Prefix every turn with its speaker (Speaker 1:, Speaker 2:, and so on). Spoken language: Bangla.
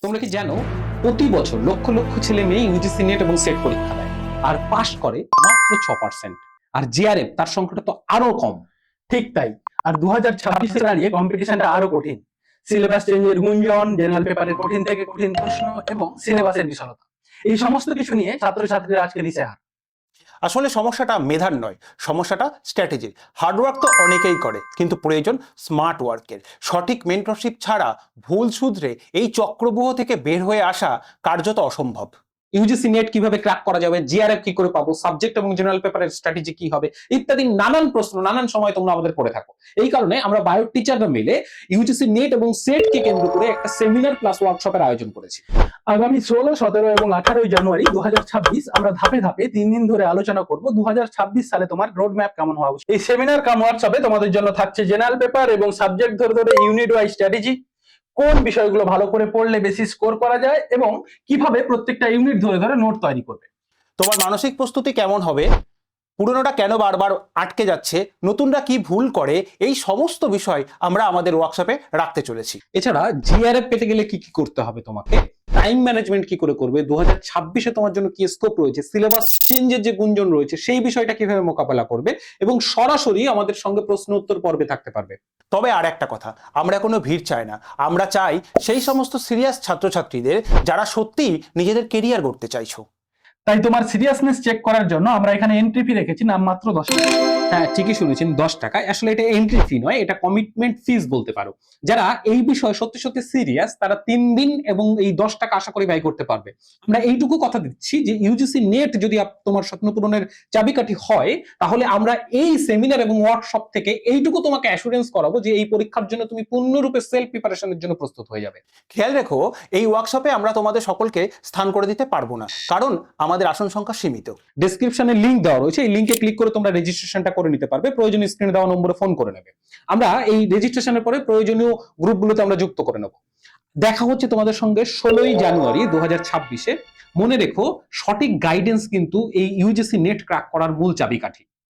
Speaker 1: তোমরা কি জানো প্রতি বছর লক্ষ লক্ষ ছেলে মেয়ে ইউজিসি নেট এবং সেট পরীক্ষা দেয় আর পাশ করে মাত্র 6%। আর জিআরএফ তার সংখ্যাটা তো আরো কম।
Speaker 2: ঠিক তাই। আর 2026 দাঁড়িয়ে কম্পিটিশনটা আরো কঠিন। সিলেবাস চেঞ্জের গুঞ্জন, জেনারেল পেপারের কঠিন থেকে কঠিন প্রশ্ন এবং সিলেবাসের বিশালতা, এই সমস্ত কিছু নিয়ে ছাত্রছাত্রীরা আজকে দিশেহারা।
Speaker 3: আসলে সমস্যাটা মেধার নয়, সমস্যাটা স্ট্র্যাটেজির। হার্ডওয়ার্ক তো অনেকেই করে, কিন্তু প্রয়োজন স্মার্ট ওয়ার্কের। সঠিক মেন্টরশিপ ছাড়া ভুল শুধরে এই চক্রব্যূহ থেকে বের হয়ে আসা কার্যত অসম্ভব।
Speaker 1: ইউজিসি নেট কিভাবে ক্র্যাক করা যাবে, জিআরএফ কি করে পাবো, সাবজেক্ট এবং জেনারেল পেপারের স্ট্র্যাটেজি কি হবে, ইত্যাদি নানান প্রশ্ন নানান সময় তোমরা আমাদের পড়ে থাকো। এই কারণে আমরা বায়ো টিচাররা মিলে ইউজিসি নেট এবং সেট কে কেন্দ্র করে একটা সেমিনার প্লাস ওয়ার্কশপের আয়োজন করেছি।
Speaker 2: আগামী 16, 17 এবং 18 জানুয়ারি 2026 আমরা ধাপে ধাপে 3 দিন ধরে আলোচনা করব 2026 সালে তোমার রোড ম্যাপ কেমন হওয়া উচিত। এই সেমিনার কাম ওয়ার্কশপে তোমাদের জন্য থাকছে জেনারেল পেপার এবং সাবজেক্ট ধরে ধরে ইউনিট ওয়াইজ স্ট্র্যাটেজি, কোন বিষয়গুলো ভালো করে পড়লে বেশি স্কোর করা যায় এবং কিভাবে প্রত্যেকটা ইউনিট ধরে ধরে নোট তৈরি করবে।
Speaker 3: তোমার মানসিক প্রস্তুতি কেমন হবে, পুরনোটা কেন বারবার আটকে যাচ্ছে, নতুনরা কি ভুল করে, এই সমস্ত বিষয় আমরা আমাদের ওয়ার্কশপে রাখতে চলেছি।
Speaker 1: এছাড়া জিআরএফ পেতে গেলে কি কি করতে হবে, তোমাকে টাইম ম্যানেজমেন্ট কি করে করবে, 2026-এ তোমার জন্য কি স্কোপ রয়েছে, সিলেবাস চেঞ্জের যে গুঞ্জন রয়েছে সেই বিষয়টা কিভাবে মোকাবেলা করবে, এবং সরাসরি আমাদের সঙ্গে প্রশ্ন উত্তর পর্বে থাকতে পারবে।
Speaker 3: তবে আর একটা কথা, আমরা কোনো ভিড় চাই না, আমরা চাই সেই সমস্ত সিরিয়াস ছাত্রছাত্রীদের যারা সত্যিই নিজেদের কেরিয়ার গড়তে চাইছো।
Speaker 2: তাই তোমার সিরিয়াসনেস চেক করার জন্য আমরা এখানে এন্ট্রি ফি রেখেছি নাম মাত্র 10 টাকা।
Speaker 1: হ্যাঁ, ঠিকই শুনেছেন, 10 টাকা। আসলে এটা এন্ট্রি ফি নয়, এটা কমিটমেন্ট ফিস বলতে পারো। যারা এই বিষয়ে সত্যি সত্যি সিরিয়াস তারা 3 দিন এবং এই 10 টাকা আশা করি ব্যয় করতে পারবে। আমরা এইটুকু কথা দিচ্ছি যে ইউজিসি নেট যদি তোমার স্বপ্ন পূরণের চাবিকাঠি হয়, তাহলে আমরা এই সেমিনার এবং ওয়ার্কশপ থেকে এইটুকু তোমাকে অ্যাসুরেন্স করাবো যে এই পরীক্ষার জন্য তুমি পূর্ণরূপে সেলফ প্রিপারেশনের জন্য প্রস্তুত হয়ে যাবে।
Speaker 3: খেয়াল রেখো, এই ওয়ার্কশপে আমরা তোমাদের সকলকে স্থান করে দিতে পারবো না, কারণ আমাদের আসন সংখ্যা সীমিত।
Speaker 1: ডেসক্রিপশনে লিংক দেওয়া রয়েছে, এই লিংকে ক্লিক করে তোমরা রেজিস্ট্রেশনটা করে নিতে পারবে। প্রয়োজনীয় স্ক্রিনে দেওয়া নম্বরে ফোন করে নেবে। আমরা এই রেজিস্ট্রেশনের পরে প্রয়োজনীয় গ্রুপগুলোতে আমরা যুক্ত করে নেব। দেখা হচ্ছে তোমাদের সঙ্গে 16 জানুয়ারি 2026-এ। মনে রেখো, সঠিক গাইডেন্স কিন্তু এই ইউজিসি নেট ক্র্যাক করার মূল চাবিকাঠি।